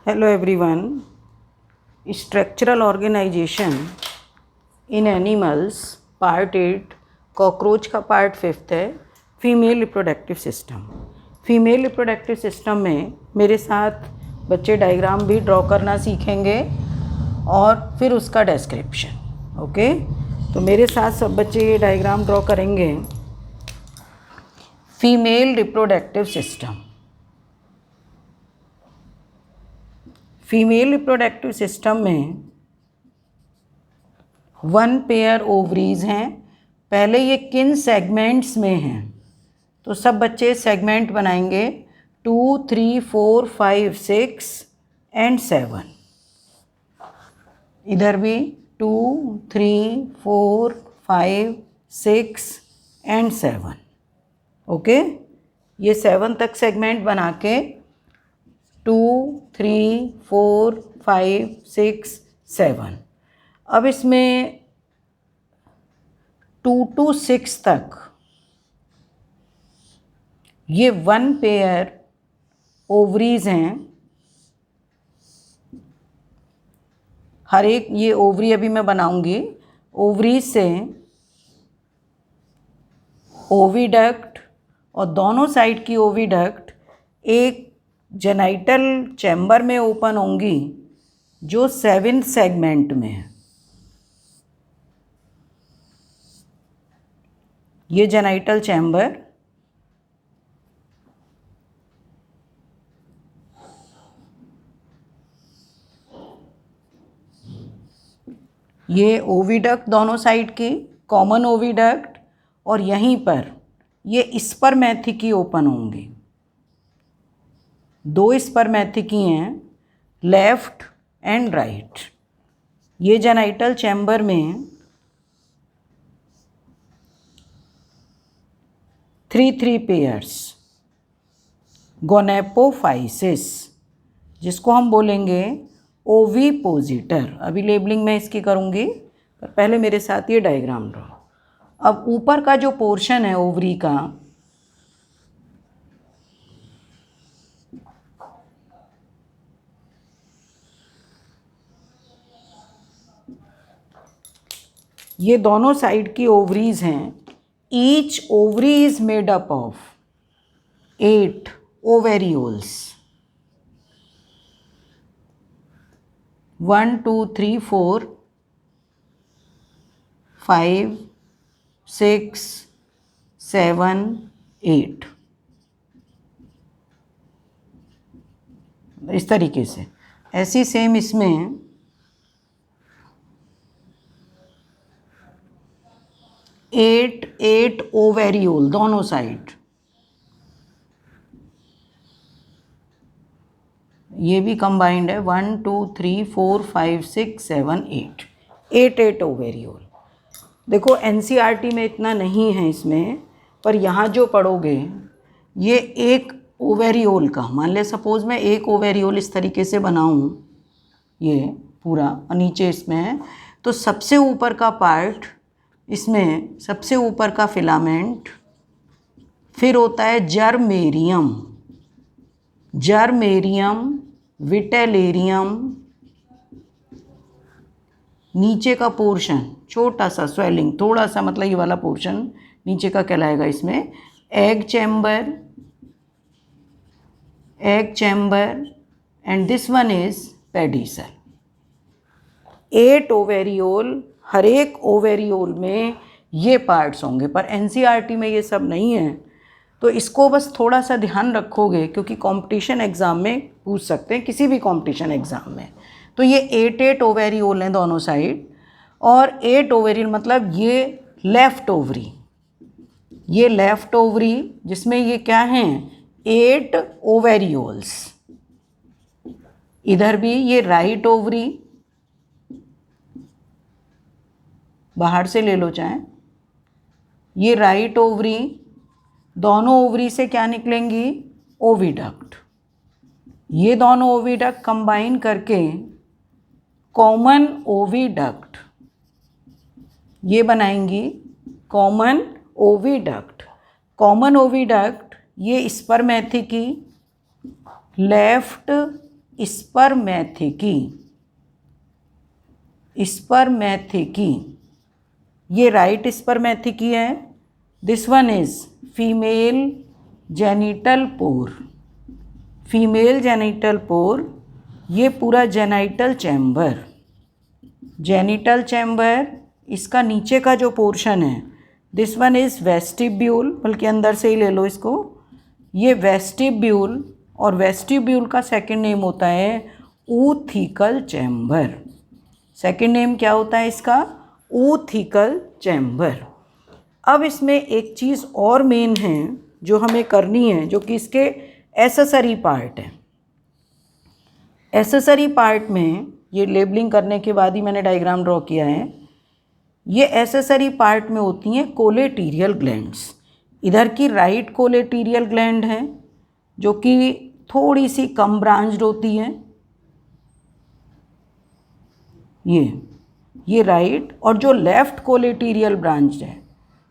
Hello everyone. Structural organization in animals part 8 cockroach का part 5 है female reproductive system. Female reproductive system में मेरे साथ बच्चे डायग्राम भी ड्रॉ करना सीखेंगे और फिर उसका डिस्क्रिप्शन। ओके, तो मेरे साथ सब बच्चे ये डायग्राम ड्रॉ करेंगे। Female reproductive system, female reproductive system में 1 पेयर ओवरीज हैं। पहले ये किन सेगमेंट्स में हैं, तो सब बच्चे सेगमेंट बनाएंगे 2, 3, 4, 5, 6 एंड 7। इधर भी 2, 3, 4, 5, 6 एंड 7। ओके, ये 7 तक सेगमेंट बना के 2, 3, 4, 5, 6, 7। अब इसमें 2 to 6 तक ये 1 पेयर ओवरीज हैं। हर एक ये ओवरी अभी मैं बनाऊंगी। ओवरीज से ओविडक्ट और दोनों साइड की ओविडक्ट एक जेनाइटल चैम्बर में ओपन होंगी जो 7 सेगमेंट में है। ये जेनाइटल चैम्बर ये ओविडक्ट दोनों साइड की कॉमन ओविडक्ट, और यहीं पर ये स्पर्मेथिकी ओपन होंगी। 2 स्पर्मेथिकी हैं, लेफ्ट एंड राइट। ये जेनाइटल चैम्बर में 3 पेयर्स गोनेपोफाइसिस, जिसको हम बोलेंगे ओविपोजिटर। अभी लेबलिंग मैं इसकी करूँगी, पर पहले मेरे साथ ये डायग्राम ड्रॉ। अब ऊपर का जो पोर्शन है ओवरी का, ये दोनों साइड की ओवरीज हैं। Each ovary is made up of 8 ओवेरियोल्स। 1, 2, 3, 4, 5, 6, 7, 8। इस तरीके से ऐसी सेम इसमें 8 ओवेरियोल दोनों साइड। ये भी कंबाइंड है 1, 2, 3, 4, 5, 6, 7, 8 ओवेरियोल। देखो एनसीईआरटी में इतना नहीं है इसमें, पर यहाँ जो पढ़ोगे ये एक ओवेरियोल का, मान ले सपोज मैं एक ओवेरियोल इस तरीके से बनाऊँ, ये पूरा और नीचे इसमें है, तो सबसे ऊपर का पार्ट, इसमें सबसे ऊपर का फिलामेंट, फिर होता है जर्मेरियम, विटेलेरियम, नीचे का पोर्शन छोटा सा स्वेलिंग, थोड़ा सा मतलब ये वाला पोर्शन नीचे का कहलाएगा इसमें egg chamber and this one is pedicel. 8 ओवेरियोल, हर एक ओवेरियोल में ये पार्ट्स होंगे, पर एनसीईआरटी में ये सब नहीं है। तो इसको बस थोड़ा सा ध्यान रखोगे, क्योंकि कंपटीशन एग्ज़ाम में पूछ सकते हैं, किसी भी कंपटीशन एग्ज़ाम में। तो ये 8 ओवेरियोल हैं दोनों साइड, और 8 ओवेरियोल मतलब ये लेफ़्ट ओवरी, जिसमें ये क्या हैं 8 ओवेरियोल्स। इधर भी ये राइट ओवरी, बाहर से ले लो चाहे, ये राइट ओवरी, दोनों ओवरी से क्या निकलेंगी ओविडक्ट। ये दोनों ओविडक्ट कंबाइन करके कॉमन ओविडक्ट ये बनाएंगी कॉमन ओविडक्ट। ये स्पर्मेथिकी लेफ्ट स्पर्मेथिकी, ये राइट स्पर्मेथिकी है। This one is female genital pore, female genital pore, ये पूरा जेनाइटल चैम्बर, जेनिटल चैम्बर, इसका नीचे का जो पोर्शन है दिस वन इज़ वेस्टिब्यूल, बल्कि अंदर से ही ले लो इसको, ये वेस्टिब्यूल, और वेस्टिब्यूल का सेकंड नेम होता है ऊथिकल चैम्बर। सेकंड नेम क्या होता है इसका? ऊथिकल चैम्बर। अब इसमें एक चीज़ और मेन है जो हमें करनी है, जो कि इसके एसेसरी पार्ट है। एसेसरी पार्ट में ये लेबलिंग करने के बाद ही मैंने डायग्राम ड्रॉ किया है। ये एसेसरी पार्ट में होती हैं कोलेटीरियल ग्लैंड्स। इधर की राइट कोलेटीरियल ग्लैंड है जो कि थोड़ी सी कम ब्रांच्ड होती है, ये राइट, और जो लेफ़्ट कोलेटीरियल ब्रांच है,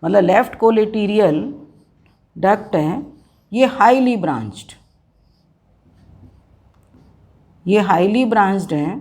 मतलब लेफ़्ट कोलेटीरियल डक्ट है, ये हाईली ब्रांच्ड, ये हाईली ब्रांच्ड है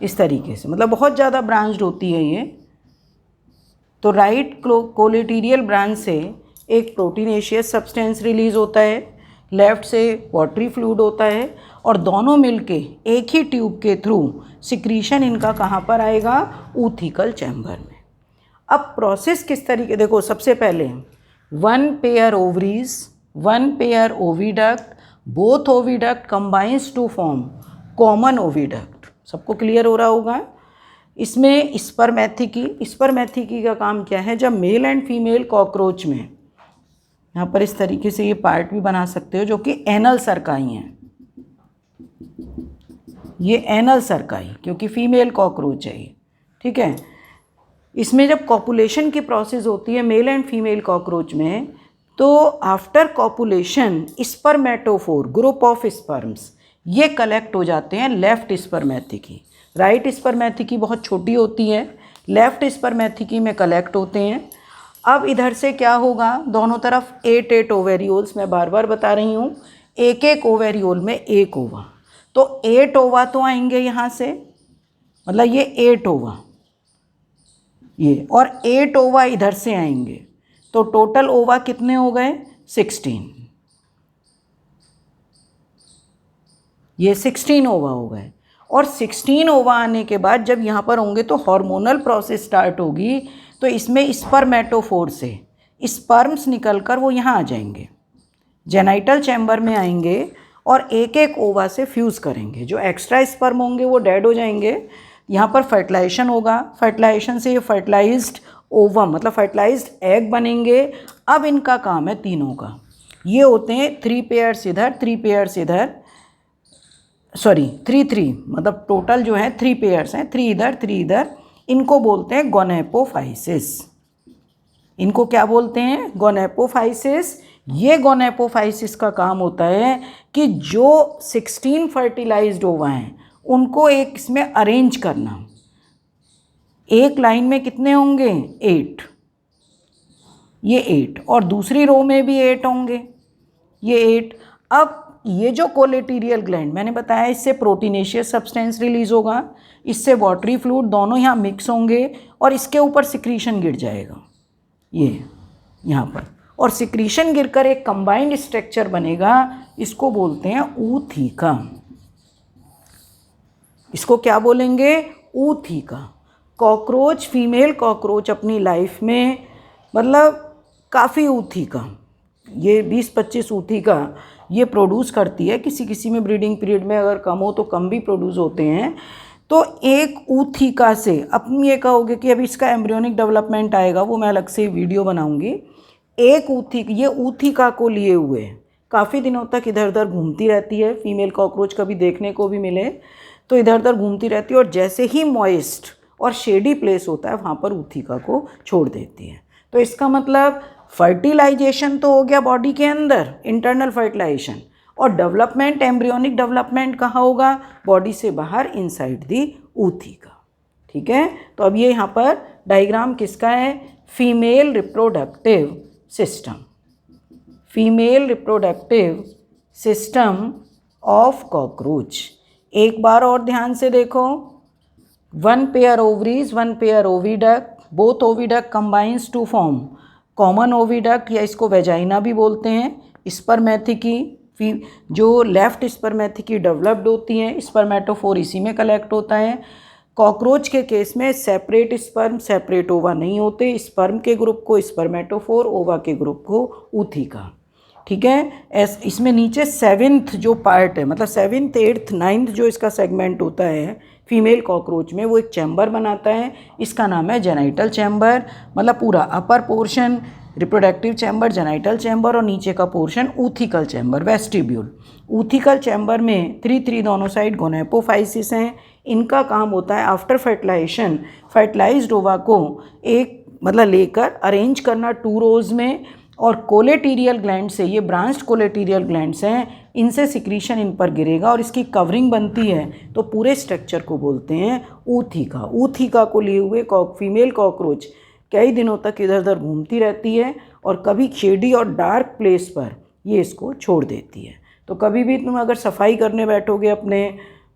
इस तरीके से, मतलब बहुत ज़्यादा ब्रांच्ड होती है ये। तो राइट कोलेटीरियल ब्रांच से एक प्रोटीनेशियस सब्सटेंस रिलीज़ होता है, लेफ़्ट से वाटरी फ्लूइड होता है, और दोनों मिलके एक ही ट्यूब के थ्रू सिक्रीशन इनका कहाँ पर आएगा? ऊथिकल चैम्बर में। अब प्रोसेस किस तरीके, देखो सबसे पहले 1 pair ovaries, 1 pair oviduct, both oviduct combines to form common oviduct. सबको क्लियर हो रहा होगा। इसमें स्पर्मेथिकी का काम क्या है? जब मेल एंड फीमेल कॉकरोच में, यहाँ पर इस तरीके से ये पार्ट भी बना सकते हो जो कि एनल सरकाई हैं, ये एनल सरकाई, क्योंकि फीमेल कॉकरोच है ये, ठीक है। इसमें जब कॉपुलेशन की प्रोसेस होती है मेल एंड फीमेल कॉकरोच में, तो after copulation spermatophore, group of sperms, ये कलेक्ट हो जाते हैं लेफ्ट स्पर्मेथिकी। राइट स्पर्मेथिकी बहुत छोटी होती है, लेफ्ट स्पर्मेथिकी में कलेक्ट होते हैं। अब इधर से क्या होगा? दोनों तरफ 8 ओवेरियोल्स, मैं बार बार बता रही हूँ, एक एक ओवेरियोल में एक ओवा, तो 8 ओवा तो आएंगे यहाँ से, मतलब ये 8 ओवा, ये, और 8 ओवा इधर से आएंगे, तो टोटल ओवा कितने हो गए? 16। ये 16 ओवा हो गए। और 16 ओवा आने के बाद जब यहाँ पर होंगे तो हार्मोनल प्रोसेस स्टार्ट होगी, तो इसमें स्पर्मेटोफोर से स्पर्म्स निकलकर वो यहाँ आ जाएंगे, जेनाइटल चैम्बर में आएंगे, और एक एक ओवा से फ्यूज़ करेंगे। जो एक्स्ट्रा स्पर्म होंगे वो डेड हो जाएंगे, यहाँ पर फर्टिलाइजेशन होगा, फर्टिलाइजेशन से ये फर्टिलाइज्ड ओवम, मतलब फर्टिलाइज्ड एग बनेंगे। अब इनका काम है तीनों का, ये होते हैं 3 पेयर्स इधर, 3 पेयर्स इधर, सॉरी 3 मतलब टोटल जो है 3 पेयर्स हैं, 3 इधर 3 इधर, इनको बोलते हैं गोनेपोफाइसिस। इनको क्या बोलते हैं? गोनेपोफाइसिस। ये गोनेपोफाइसिस का काम होता है कि जो 16 फर्टिलाइज्ड ओवा हैं उनको एक इसमें अरेंज करना। एक लाइन में कितने होंगे? 8, ये 8, और दूसरी रो में भी 8 होंगे, ये 8। अब ये जो कोलेटीरियल ग्लैंड मैंने बताया, इससे प्रोटीनेशियस सब्सटेंस रिलीज होगा, इससे वाटरी फ्लूइड, दोनों यहाँ मिक्स होंगे, और इसके ऊपर सिक्रीशन गिर जाएगा ये यहाँ पर, और सिक्रीशन गिरकर एक कंबाइंड स्ट्रक्चर बनेगा, इसको बोलते हैं ऊथिका। इसको क्या बोलेंगे? ऊथिका। कॉकरोच, फीमेल कॉकरोच अपनी लाइफ में मतलब काफ़ी ऊथिका, ये 20-25 ऊथिका ये प्रोड्यूस करती है। किसी किसी में ब्रीडिंग पीरियड में अगर कम हो तो कम भी प्रोड्यूस होते हैं। तो एक ऊथिका से, अब ये कहोगे कि अभी इसका एम्ब्रियोनिक डेवलपमेंट आएगा, वो मैं अलग से वीडियो बनाऊंगी। एक ऊथिका, ये ऊथिका को लिए हुए काफ़ी दिनों तक इधर उधर घूमती रहती है। फीमेल कॉकरोच कभी देखने को भी मिले तो इधर उधर घूमती रहती है, और जैसे ही मॉइस्ट और शेडी प्लेस होता है वहाँ पर ऊथिका को छोड़ देती है। तो इसका मतलब फर्टिलाइजेशन तो हो गया बॉडी के अंदर, इंटरनल फर्टिलाइजेशन, और डेवलपमेंट, एम्ब्रियोनिक डेवलपमेंट कहाँ होगा? बॉडी से बाहर, इनसाइड दी ऊथिका। ठीक है, तो अब ये यहाँ पर डायग्राम किसका है? Female reproductive system, female reproductive system of cockroach. एक बार और ध्यान से देखो, 1 pair ovaries, 1 pair oviduct, both oviduct combines to form common oviduct, या इसको वेजाइना भी बोलते हैं। स्पर्मेथिकी जो लेफ्ट स्पर्मेथिकी डेवलप्ड होती हैं, स्पर्मेटोफोर इसी में कलेक्ट होता है। कॉकरोच के केस में सेपरेट स्पर्म सेपरेट ओवा नहीं होते, स्पर्म के ग्रुप को स्पर्मेटोफोर, ओवा के ग्रुप को ऊथिका। ठीक है, इसमें नीचे 7th जो पार्ट है, मतलब 7th 8th 9th जो इसका सेगमेंट होता है फीमेल कॉकरोच में, वो एक चैम्बर बनाता है, इसका नाम है जेनाइटल चैम्बर। मतलब पूरा upper portion reproductive chamber, genital chamber, और नीचे का पोर्शन ऊथिकल चैम्बर, वेस्टिब्यूल। ऊथिकल चैम्बर में 3 दोनों साइड गोनेपोफाइसिस हैं। इनका काम होता है आफ्टर फर्टिलाइजेशन फर्टिलाइज्ड ओवा को एक मतलब लेकर अरेंज करना 2 रोज में, और कोलेटीरियल ग्लैंड से, ये ब्रांच्ड कोलेटीरियल ग्लैंड्स हैं, इनसे सिक्रीशन इन पर गिरेगा और इसकी कवरिंग बनती है, तो पूरे स्ट्रक्चर को बोलते हैं ऊथिका। ऊथिका को लिए हुए फीमेल कॉकरोच कई दिनों तक इधर उधर घूमती रहती है और कभी शेडी और डार्क प्लेस पर ये इसको छोड़ देती है। तो कभी भी तुम अगर सफाई करने बैठोगे अपने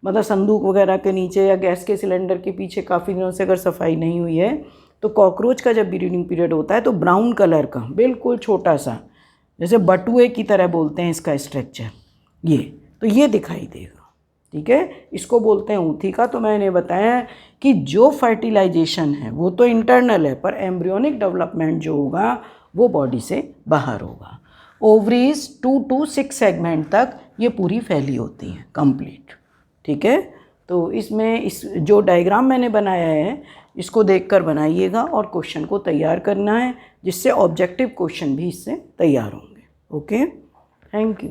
मतलब संदूक वगैरह के नीचे या गैस के सिलेंडर के पीछे काफ़ी दिनों से अगर सफाई नहीं हुई है, तो कॉकरोच का जब ब्रीडिंग पीरियड होता है तो ब्राउन कलर का बिल्कुल छोटा सा, जैसे बटुए की तरह बोलते हैं इसका स्ट्रक्चर, ये तो ये दिखाई देगा। ठीक है, इसको बोलते हैं ऊथिका। तो मैंने बताया कि जो फर्टिलाइजेशन है वो तो इंटरनल है, पर एम्ब्रियोनिक डेवलपमेंट जो होगा वो बॉडी से बाहर होगा। ओवरीज 2 to 6 सेगमेंट तक ये पूरी फैली होती है कंप्लीट। ठीक है, तो इसमें इस जो डायग्राम मैंने बनाया है इसको देखकर बनाइएगा और क्वेश्चन को तैयार करना है, जिससे ऑब्जेक्टिव क्वेश्चन भी इससे तैयार होंगे। Okay, thank you.